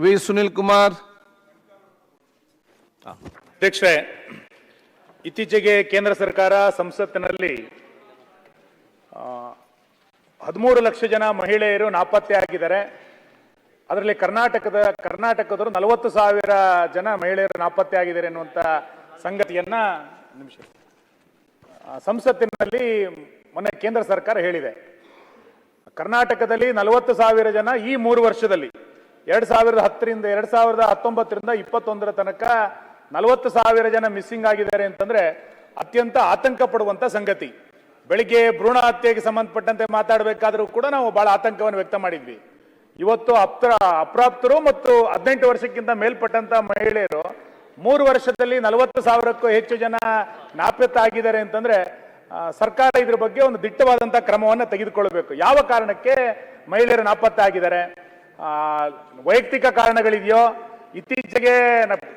V Sunil Kumar. ಅಧ್ಯಕ್ಷರೇ, ಇತ್ತೀಚೆಗೆ ಕೇಂದ್ರ ಸರ್ಕಾರ ಸಂಸತ್ತಿನಲ್ಲಿ 13 ಲಕ್ಷ ಜನ ಮಹಿಳೆಯರು ನಾಪತ್ತೆ ಆಗಿದ್ದಾರೆ. ಅದರಲ್ಲಿ ಕರ್ನಾಟಕದವರು 40,000 ಜನ ಮಹಿಳೆಯರು ನಾಪತ್ತೆ ಆಗಿದ್ದಾರೆ ಎನ್ನುವಂತ ಸಂಗತಿಯನ್ನ ಸಂಸತ್ತಿನಲ್ಲಿ ಮೊನ್ನೆ ಕೇಂದ್ರ ಸರ್ಕಾರ ಹೇಳಿದೆ. ಕರ್ನಾಟಕದಲ್ಲಿ 40,000 ಜನ ಈ 3 ವರ್ಷದಲ್ಲಿ 2010ರಿಂದ 2019ರಿಂದ 21ರ ತನಕ 40,000 ಜನ ಮಿಸ್ಸಿಂಗ್ ಆಗಿದ್ದಾರೆ ಅಂತಂದ್ರೆ ಅತ್ಯಂತ ಆತಂಕ ಪಡುವಂತ ಸಂಗತಿ. ಬೆಳಿಗ್ಗೆ ಭ್ರೂಣ ಹತ್ಯೆಗೆ ಸಂಬಂಧಪಟ್ಟಂತೆ ಮಾತಾಡಬೇಕಾದ್ರೂ ಕೂಡ ನಾವು ಬಹಳ ಆತಂಕವನ್ನು ವ್ಯಕ್ತ ಮಾಡಿದ್ವಿ. ಇವತ್ತು ಅಪ್ರಾಪ್ತರು ಮತ್ತು 18 ವರ್ಷಕ್ಕಿಂತ ಮೇಲ್ಪಟ್ಟಂತ ಮಹಿಳೆಯರು 3 ವರ್ಷದಲ್ಲಿ 40,000ಕ್ಕೂ ಹೆಚ್ಚು ಜನ ನಾಪತ್ತೆ ಆಗಿದ್ದಾರೆ ಅಂತಂದ್ರೆ ಸರ್ಕಾರ ಇದ್ರ ಬಗ್ಗೆ ಒಂದು ದಿಟ್ಟವಾದಂತಹ ಕ್ರಮವನ್ನು ತೆಗೆದುಕೊಳ್ಳಬೇಕು. ಯಾವ ಕಾರಣಕ್ಕೆ ಮಹಿಳೆಯರು ನಾಪತ್ತೆ ಆಗಿದ್ದಾರೆ? ವೈಯಕ್ತಿಕ ಕಾರಣಗಳಿದೆಯೋ? ಇತ್ತೀಚೆಗೆ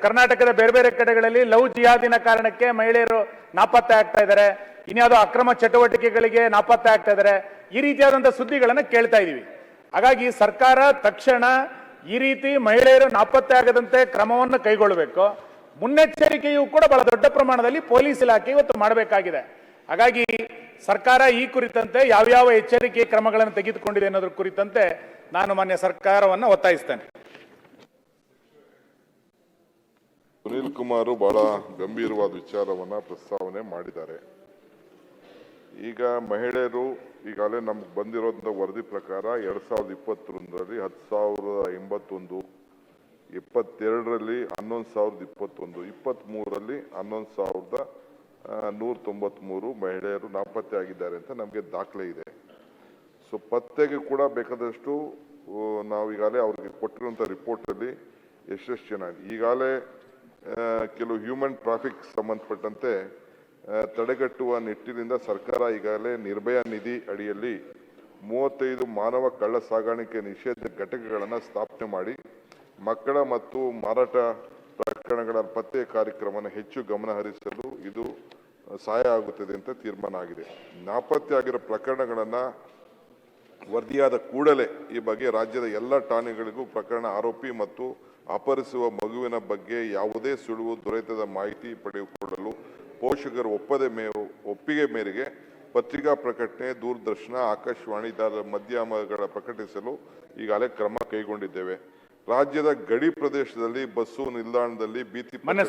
ಕರ್ನಾಟಕದ ಬೇರೆ ಬೇರೆ ಕಡೆಗಳಲ್ಲಿ ಲವ್ ಜಿಹಾದಿನ ಕಾರಣಕ್ಕೆ ಮಹಿಳೆಯರು ನಾಪತ್ತೆ ಆಗ್ತಾ ಇದ್ದಾರೆ, ಇನ್ಯಾವುದೋ ಅಕ್ರಮ ಚಟುವಟಿಕೆಗಳಿಗೆ ನಾಪತ್ತೆ ಆಗ್ತಾ ಇದ್ದಾರೆ, ಈ ರೀತಿಯಾದಂತಹ ಸುದ್ದಿಗಳನ್ನ ಕೇಳ್ತಾ ಇದೀವಿ. ಹಾಗಾಗಿ ಸರ್ಕಾರ ತಕ್ಷಣ ಈ ರೀತಿ ಮಹಿಳೆಯರು ನಾಪತ್ತೆ ಆಗದಂತೆ ಕ್ರಮವನ್ನು ಕೈಗೊಳ್ಳಬೇಕು. ಮುನ್ನೆಚ್ಚರಿಕೆಯೂ ಕೂಡ ಬಹಳ ದೊಡ್ಡ ಪ್ರಮಾಣದಲ್ಲಿ ಪೊಲೀಸ್ ಇಲಾಖೆ ಇವತ್ತು ಮಾಡಬೇಕಾಗಿದೆ. ಹಾಗಾಗಿ ಸರ್ಕಾರ ಈ ಕುರಿತಂತೆ ಯಾವ್ಯಾವ ಎಚ್ಚರಿಕೆ ಕ್ರಮಗಳನ್ನು ತೆಗೆದುಕೊಂಡಿದೆ ಅನ್ನೋದ್ರ ಕುರಿತಂತೆ ನಾನು ಮಾನ್ಯ ಸರ್ಕಾರವನ್ನು ಒತ್ತಾಯಿಸ್ತೇನೆ. ಸುನೀಲ್ ಕುಮಾರ್ ಬಹಳ ಗಂಭೀರವಾದ ವಿಚಾರವನ್ನ ಪ್ರಸ್ತಾವನೆ ಮಾಡಿದ್ದಾರೆ. ಈಗ ಮಹಿಳೆಯರು ಈಗಾಗಲೇ ನಮ್ಗೆ ಬಂದಿರೋಂಥ ವರದಿ ಪ್ರಕಾರ 2021ರಲ್ಲಿ 10,081, 22ರಲ್ಲಿ 11,021, 23ರಲ್ಲಿ 11,193 ಮಹಿಳೆಯರು ನಾಪತ್ತೆ ಆಗಿದ್ದಾರೆ ಅಂತ ನಮಗೆ ದಾಖಲೆ ಇದೆ. ಸೊ ಪತ್ತೆಗೆ ಕೂಡ ಬೇಕಾದಷ್ಟು ನಾವು ಈಗಾಗಲೇ ಅವ್ರಿಗೆ ಕೊಟ್ಟಿರುವಂಥ ರಿಪೋರ್ಟಲ್ಲಿ ಎಷ್ಟೆಷ್ಟು ಜನ ಈಗಾಗಲೇ ಕೆಲವು ಹ್ಯೂಮನ್ ಟ್ರಾಫಿಕ್ ಸಂಬಂಧಪಟ್ಟಂತೆ ತಡೆಗಟ್ಟುವ ನಿಟ್ಟಿನಿಂದ ಸರ್ಕಾರ ಈಗಾಗಲೇ ನಿರ್ಭಯ ನಿಧಿ ಅಡಿಯಲ್ಲಿ 35 ಮಾನವ ಕಳ್ಳ ಸಾಗಾಣಿಕೆ ನಿಷೇಧ ಘಟಕಗಳನ್ನು ಸ್ಥಾಪನೆ ಮಾಡಿ ಮಕ್ಕಳ ಮತ್ತು ಮಾರಾಟ ಪ್ರಕರಣಗಳ ಪತ್ತೆ ಕಾರ್ಯಕ್ರಮವನ್ನು ಹೆಚ್ಚು ಗಮನ ಹರಿಸಲು ಇದು ಸಹಾಯ ಆಗುತ್ತದೆ ಅಂತ ತೀರ್ಮಾನ ಆಗಿದೆ. ನಾಪತ್ತೆ ಆಗಿರೋ ಪ್ರಕರಣಗಳನ್ನು ವರದಿಯಾದ ಕೂಡಲೇ ಈ ಬಗ್ಗೆ ರಾಜ್ಯದ ಎಲ್ಲ ಠಾಣೆಗಳಿಗೂ ಪ್ರಕರಣ ಆರೋಪಿ ಮತ್ತು ಅಪಹರಿಸುವ ಮಗುವಿನ ಬಗ್ಗೆ ಯಾವುದೇ ಸುಳಿವು ದೊರೆತದ ಮಾಹಿತಿ ಪಡೆದುಕೊಳ್ಳಲು ಪೋಷಕರು ಒಪ್ಪಿಗೆ ಮೇರೆಗೆ ಪತ್ರಿಕಾ ಪ್ರಕಟಣೆ, ದೂರದರ್ಶನ, ಆಕಾಶವಾಣಿ ಮಾಧ್ಯಮಗಳ ಪ್ರಕಟಿಸಲು ಈಗಾಗಲೇ ಕ್ರಮ ಕೈಗೊಂಡಿದ್ದೇವೆ. ರಾಜ್ಯದ ಗಡಿ ಪ್ರದೇಶದಲ್ಲಿ ಬಸ್ಸು ನಿಲ್ದಾಣದಲ್ಲಿ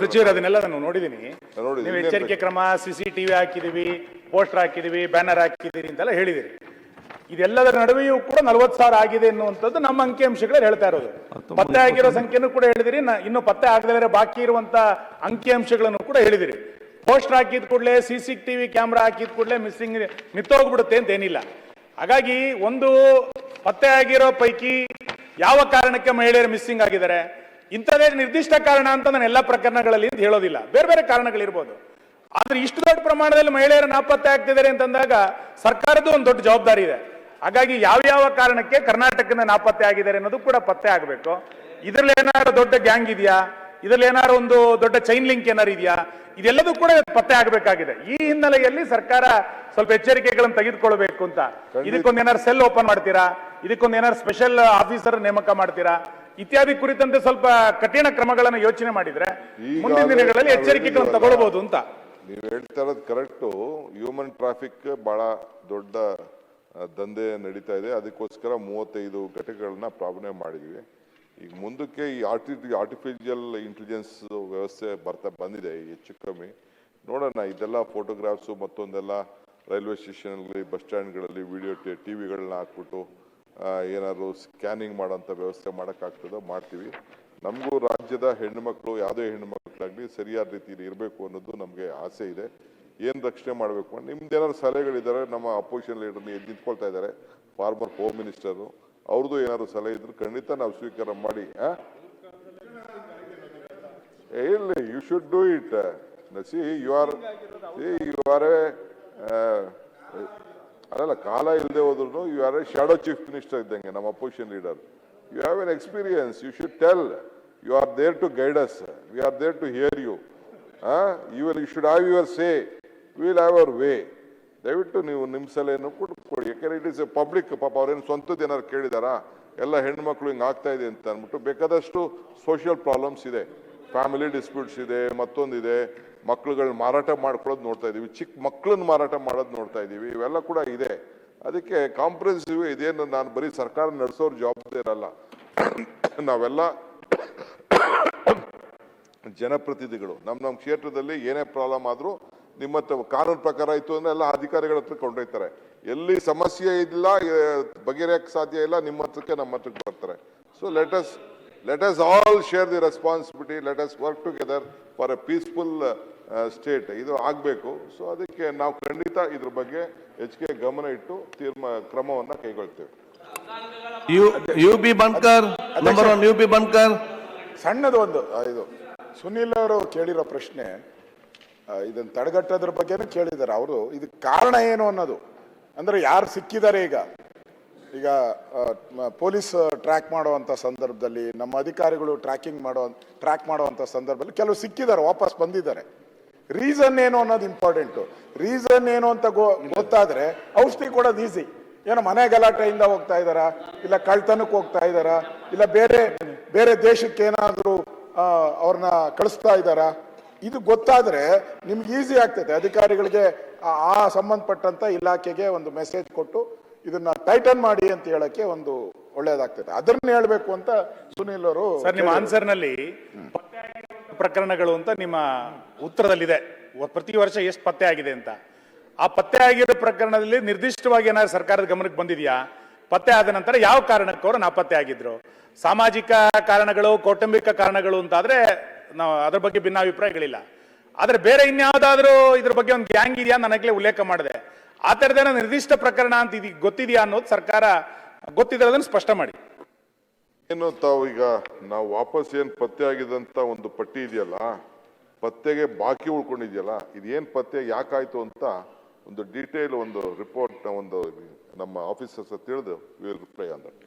ಸಚಿವರು ಅದನ್ನೆಲ್ಲ ನಾನು ನೋಡಿದ್ದೀನಿ. ಎಚ್ಚರಿಕೆ ಕ್ರಮ, CCTV ಹಾಕಿದೀವಿ, ಪೋಸ್ಟರ್ ಹಾಕಿದೀವಿ, ಬ್ಯಾನರ್ ಹಾಕಿದೀವಿ ಅಂತೆಲ್ಲ ಹೇಳಿದಿರಿ. ಇದೆಲ್ಲದರ ನಡುವೆಯೂ ಕೂಡ 40,000 ಆಗಿದೆ ಎನ್ನುವಂಥದ್ದು ನಮ್ಮ ಅಂಕಿಅಂಶಗಳು ಹೇಳ್ತಾ ಇರೋದು. ಪತ್ತೆ ಆಗಿರೋ ಸಂಖ್ಯೆನೂ ಕೂಡ ಹೇಳಿದಿರಿ, ಇನ್ನು ಪತ್ತೆ ಆಗದೇ ಬಾಕಿ ಇರುವಂತ ಅಂಕಿಅಂಶಗಳನ್ನು ಕೂಡ ಹೇಳಿದಿರಿ. ಪೋಸ್ಟರ್ ಹಾಕಿದ ಕೂಡಲೇ, CCTV ಕ್ಯಾಮ್ರಾ ಹಾಕಿದ ಕೂಡಲೇ ಮಿಸ್ಸಿಂಗ್ ನಿಂತೋಗ್ಬಿಡುತ್ತೆ ಅಂತ ಏನಿಲ್ಲ. ಹಾಗಾಗಿ ಒಂದು ಪತ್ತೆ ಆಗಿರೋ ಪೈಕಿ ಯಾವ ಕಾರಣಕ್ಕೆ ಮಹಿಳೆಯರು ಮಿಸ್ಸಿಂಗ್ ಆಗಿದ್ದಾರೆ, ಇಂಥದೇ ನಿರ್ದಿಷ್ಟ ಕಾರಣ ಅಂತ ನಾನು ಎಲ್ಲ ಪ್ರಕರಣಗಳಲ್ಲಿ ಹೇಳೋದಿಲ್ಲ, ಬೇರೆ ಬೇರೆ ಕಾರಣಗಳಿರ್ಬೋದು. ಆದ್ರೆ ಇಷ್ಟು ದೊಡ್ಡ ಪ್ರಮಾಣದಲ್ಲಿ ಮಹಿಳೆಯರು ನಾಪತ್ತೆ ಆಗ್ತಿದ್ದಾರೆ ಅಂತಂದಾಗ ಸರ್ಕಾರದ ಒಂದು ದೊಡ್ಡ ಜವಾಬ್ದಾರಿ ಇದೆ. ಹಾಗಾಗಿ ಯಾವ ಕಾರಣಕ್ಕೆ ಕರ್ನಾಟಕದಿಂದ ನಾಪತ್ತೆ ಆಗಿದ್ದಾರೆ ಅನ್ನೋದು ಕೂಡ ಪತ್ತೆ ಆಗಬೇಕು. ಇದರಲ್ಲಿ ಏನಾದ್ರು ದೊಡ್ಡ ಗ್ಯಾಂಗ್ ಇದೆಯಾ, ಇದರಲ್ಲಿ ಏನಾದ್ರು ಒಂದು ದೊಡ್ಡ ಚೈನ್ ಲಿಂಕ್ ಏನಾರು ಇದೆಯಾ, ಇದೆಲ್ಲದೂ ಕೂಡ ಪತ್ತೆ ಆಗಬೇಕಾಗಿದೆ. ಈ ಹಿನ್ನೆಲೆಯಲ್ಲಿ ಸರ್ಕಾರ ಸ್ವಲ್ಪ ಎಚ್ಚರಿಕೆಗಳನ್ನು ತೆಗೆದುಕೊಳ್ಬೇಕು ಅಂತ. ಇದಕ್ಕೊಂದು ಏನಾದ್ರು ಸೆಲ್ ಓಪನ್ ಮಾಡ್ತೀರಾ, ಇದಕ್ಕೊಂದು ಏನಾದ್ರು ಸ್ಪೆಷಲ್ ಆಫೀಸರ್ ನೇಮಕ ಮಾಡ್ತೀರಾ, ಇತ್ಯಾದಿ ಕುರಿತಂತೆ ಸ್ವಲ್ಪ ಕಠಿಣ ಕ್ರಮಗಳನ್ನು ಯೋಚನೆ ಮಾಡಿದ್ರೆ ಮುಂದಿನ ದಿನಗಳಲ್ಲಿ ಎಚ್ಚರಿಕೆಗಳನ್ನು ತಗೊಳ್ಬಹುದು ಅಂತ. ನೀವು ಹೇಳ್ತಾ ಇರೋದು ಕರೆಕ್ಟು. ಹ್ಯೂಮನ್ ಟ್ರಾಫಿಕ್ ಬಹಳ ದೊಡ್ಡ ದಂಧೆ ನಡೀತಾ ಇದೆ. ಅದಕ್ಕೋಸ್ಕರ 35 ಘಟಕಗಳನ್ನ ಪ್ರಾರಂಭ ಮಾಡಿದ್ವಿ. ಈಗ ಮುಂದಕ್ಕೆ ಈ ಆರ್ಟಿಫಿಷಿಯಲ್ ಇಂಟೆಲಿಜೆನ್ಸ್ ವ್ಯವಸ್ಥೆ ಬಂದಿದೆ ಹೆಚ್ಚು ಕಮ್ಮಿ. ನೋಡೋಣ, ಇದೆಲ್ಲ ಫೋಟೋಗ್ರಾಫ್ಸು ಮತ್ತೊಂದೆಲ್ಲ ರೈಲ್ವೆ ಸ್ಟೇಷನ್ಗಳಲ್ಲಿ, ಬಸ್ ಸ್ಟ್ಯಾಂಡ್ಗಳಲ್ಲಿ ವಿಡಿಯೋ ಟಿವಿಗಳನ್ನ ಹಾಕ್ಬಿಟ್ಟು ಏನಾದ್ರು ಸ್ಕ್ಯಾನಿಂಗ್ ಮಾಡೋಂಥ ವ್ಯವಸ್ಥೆ ಮಾಡೋಕ್ಕಾಗ್ತದೋ ಮಾಡ್ತೀವಿ. ನಮಗೂ ರಾಜ್ಯದ ಹೆಣ್ಣುಮಕ್ಕಳು, ಯಾವುದೇ ಹೆಣ್ಣುಮಕ್ಕಳಾಗಲಿ ಸರಿಯಾದ ರೀತಿಯಲ್ಲಿ ಇರಬೇಕು ಅನ್ನೋದು ನಮಗೆ ಆಸೆ ಇದೆ. ಏನು ರಕ್ಷಣೆ ಮಾಡಬೇಕು ನಿಮ್ದೇನಾದ್ರು ಸಲಹೆಗಳಿದ್ದಾರೆ, ನಮ್ಮ ಅಪೋಸಿಷನ್ ಲೀಡರ್ ನಿಂತ್ಕೊಳ್ತಾ ಇದ್ದಾರೆ, ಫಾರ್ಮರ್ ಹೋಮ್ ಮಿನಿಸ್ಟರು, ಅವ್ರದ್ದು ಏನಾದ್ರು ಸಲಹೆ ಇದ್ರು ಖಂಡಿತ ನಾವು ಸ್ವೀಕಾರ ಮಾಡಿ. ಇಲ್ಲ, you should do it. You are ಅಲ್ಲ, ಕಾಲ ಇಲ್ಲದೆ ಹೋದ್ರು you are a shadow chief minister ಇದ್ದಂಗೆ ನಮ್ಮ opposition leader. You have an experience. You should tell. You are there to guide us. We are there to hear you. You should have your say. We will have our way. ದಯವಿಟ್ಟು ನೀವು ನಿಮ್ಮ ಸಲಹೆಯನ್ನು ಕೊಡಿ. ಯಾಕೆಂದ್ರೆ it is A public. ಪಾಪ ಅವ್ರೇನು ಸ್ವಂತದ್ದು ಏನಾದ್ರು ಕೇಳಿದಾರಾ? ಎಲ್ಲ ಹೆಣ್ಮಕ್ಳು ಹಿಂಗೆ ಆಗ್ತಾ ಇದೆ ಅಂತ ಅಂದ್ಬಿಟ್ಟು ಬೇಕಾದಷ್ಟು ಸೋಷಿಯಲ್ ಪ್ರಾಬ್ಲಮ್ಸ್ ಇದೆ, ಫ್ಯಾಮಿಲಿ ಡಿಸ್ಪ್ಯೂಟ್ಸ್ ಇದೆ, ಮತ್ತೊಂದಿದೆ, ಮಕ್ಳುಗಳನ್ನ ಮಾರಾಟ ಮಾಡ್ಕೊಳ್ಳೋದು ನೋಡ್ತಾ ಇದೀವಿ, ಚಿಕ್ಕ ಮಕ್ಳನ್ನ ಮಾರಾಟ ಮಾಡೋದು ನೋಡ್ತಾ ಇದೀವಿ, ಇವೆಲ್ಲ ಕೂಡ ಇದೆ. ಅದಕ್ಕೆ ಕಾಂಪ್ರಹೆನ್ಸಿವ್ ಇದೇನು ನಾನು ಬರೀ ಸರ್ಕಾರ ನಡೆಸೋರ್ ಜವಾಬ್ದಾರಿ ಇರಲ್ಲ, ನಾವೆಲ್ಲ ಜನಪ್ರತಿನಿಧಿಗಳು ನಮ್ಮ ಕ್ಷೇತ್ರದಲ್ಲಿ ಏನೇ ಪ್ರಾಬ್ಲಮ್ ಆದ್ರೂ ನಿಮ್ಮ ಹತ್ರ ಕಾನೂನು ಪ್ರಕಾರ ಇತ್ತು ಅಂದ್ರೆ ಎಲ್ಲ ಅಧಿಕಾರಿಗಳ ಹತ್ರ ಕೊಂಡೊಯ್ತಾರೆ. ಎಲ್ಲಿ ಸಮಸ್ಯೆ ಇಲ್ಲ, ಬಗೆಹರಿಯಕ್ಕೆ ಸಾಧ್ಯ ಇಲ್ಲ, ನಿಮ್ಮ ಹತ್ರಕ್ಕೆ ನಮ್ಮ ಹತ್ರಕ್ಕೆ ಬರ್ತಾರೆ. So let us all share the responsibility, let us work together for A peaceful state. ಇದು ಆಗಬೇಕು. ಸೊ ಅದಕ್ಕೆ ನಾವು ಖಂಡಿತ ಇದ್ರ ಬಗ್ಗೆ ಹೆಚ್ಚಿಗೆ ಗಮನ ಇಟ್ಟು ಕ್ರಮವನ್ನ ಕೈಗೊಳ್ತೇವೆ. UB Bankar, number 1 UB Bankar. ಸಣ್ಣದು ಒಂದು ಇದು ಸುನೀಲ್ ಅವರು ಕೇಳಿರೋ ಪ್ರಶ್ನೆ, ಇದನ್ನು ತಡೆಗಟ್ಟೋದ್ರ ಬಗ್ಗೆನೂ ಕೇಳಿದ್ದಾರೆ ಅವರು. ಇದಕ್ಕೆ ಕಾರಣ ಏನು ಅನ್ನೋದು, ಅಂದ್ರೆ ಯಾರು ಸಿಕ್ಕಿದ್ದಾರೆ ಈಗ ಪೊಲೀಸ್ ಟ್ರ್ಯಾಕ್ ಮಾಡುವಂಥ ಸಂದರ್ಭದಲ್ಲಿ, ನಮ್ಮ ಅಧಿಕಾರಿಗಳು ಟ್ರ್ಯಾಕ್ ಮಾಡುವಂಥ ಸಂದರ್ಭದಲ್ಲಿ ಕೆಲವು ಸಿಕ್ಕಿದ್ದಾರೆ, ವಾಪಸ್ ಬಂದಿದ್ದಾರೆ. ರೀಸನ್ ಏನು ಅನ್ನೋದು ಇಂಪಾರ್ಟೆಂಟು. ರೀಸನ್ ಏನು ಅಂತ ಗೊತ್ತಾದ್ರೆ ಔಷಧಿ ಕೊಡೋದು ಈಸಿ. ಏನೋ ಮನೆ ಗಲಾಟೆಯಿಂದ ಹೋಗ್ತಾ ಇದ್ದಾರಾ, ಇಲ್ಲ ಕಳ್ತನಕ್ಕೆ ಹೋಗ್ತಾ ಇದ್ದಾರಾ, ಇಲ್ಲ ಬೇರೆ ದೇಶಕ್ಕೆ ಏನಾದರೂ ಅವ್ರನ್ನ ಕಳಿಸ್ತಾ ಇದ್ದಾರಾ, ಇದು ಗೊತ್ತಾದ್ರೆ ನಿಮ್ಗೆ ಈಸಿ ಆಗ್ತದೆ. ಅಧಿಕಾರಿಗಳಿಗೆ ಆ ಸಂಬಂಧಪಟ್ಟಂತ ಇಲಾಖೆಗೆ ಒಂದು ಮೆಸೇಜ್ ಕೊಟ್ಟು ಇದನ್ನ ಟೈಟನ್ ಮಾಡಿ ಅಂತ ಹೇಳಕ್ಕೆ ಒಂದು ಒಳ್ಳೇದಾಗ್ತದೆ. ಅದನ್ನ ಹೇಳ್ಬೇಕು ಅಂತ ಸುನೀಲ್ ಅವರು. ಸರ್, ನಿಮ್ಮ ಆನ್ಸರ್ ನಲ್ಲಿ ಪ್ರಕರಣಗಳು ಅಂತ ನಿಮ್ಮ ಉತ್ತರದಲ್ಲಿದೆ, ಪ್ರತಿ ವರ್ಷ ಎಷ್ಟು ಪತ್ತೆ ಆಗಿದೆ ಅಂತ. ಆ ಪತ್ತೆ ಆಗಿರೋ ಪ್ರಕರಣದಲ್ಲಿ ನಿರ್ದಿಷ್ಟವಾಗಿ ಏನಾದ್ರು ಸರ್ಕಾರದ ಗಮನಕ್ಕೆ ಬಂದಿದೆಯಾ? ಪತ್ತೆ ಆದ ನಂತರ ಯಾವ ಕಾರಣಕ್ಕೆ ಅವರು ನಾಪತ್ತೆ ಆಗಿದ್ರು? ಸಾಮಾಜಿಕ ಕಾರಣಗಳು, ಕೌಟುಂಬಿಕ ಕಾರಣಗಳು ಅಂತಾದ್ರೆ ನಾವು ಅದ್ರ ಬಗ್ಗೆ ಭಿನ್ನಾಭಿಪ್ರಾಯಗಳಿಲ್ಲ. ಆದ್ರೆ ಬೇರೆ ಇನ್ಯಾವುದಾದ್ರೂ ಇದ್ರ ಬಗ್ಗೆ ಒಂದು ಗ್ಯಾಂಗ್ ಇದೆಯಾ ನನಗೆ ಉಲ್ಲೇಖ ಮಾಡಿದೆ. ಆ ಥರದ್ದೇನೋ ನಿರ್ದಿಷ್ಟ ಪ್ರಕರಣ ಅಂತ ಇದೀಗ ಗೊತ್ತಿದೆಯಾ ಅನ್ನೋದು ಸರ್ಕಾರ ಗೊತ್ತಿದ್ರೆ ಅದನ್ನು ಸ್ಪಷ್ಟ ಮಾಡಿ. ಏನು ತಾವು ಈಗ ನಾವು ವಾಪಸ್ ಏನ್ ಪತ್ತೆ ಆಗಿದಂತ ಒಂದು ಪಟ್ಟಿ ಇದೆಯಲ್ಲ, ಪತ್ತೆಗೆ ಬಾಕಿ ಉಳ್ಕೊಂಡಿದೆಯಲ್ಲ, ಇದೇನ್ ಪತ್ತೆ ಯಾಕಾಯ್ತು ಅಂತ ಒಂದು ಡೀಟೇಲ್ ಒಂದು ರಿಪೋರ್ಟ್ ಒಂದು ನಮ್ಮ ಆಫೀಸರ್ಸ್ ತಿಳಿದು we will reply on that.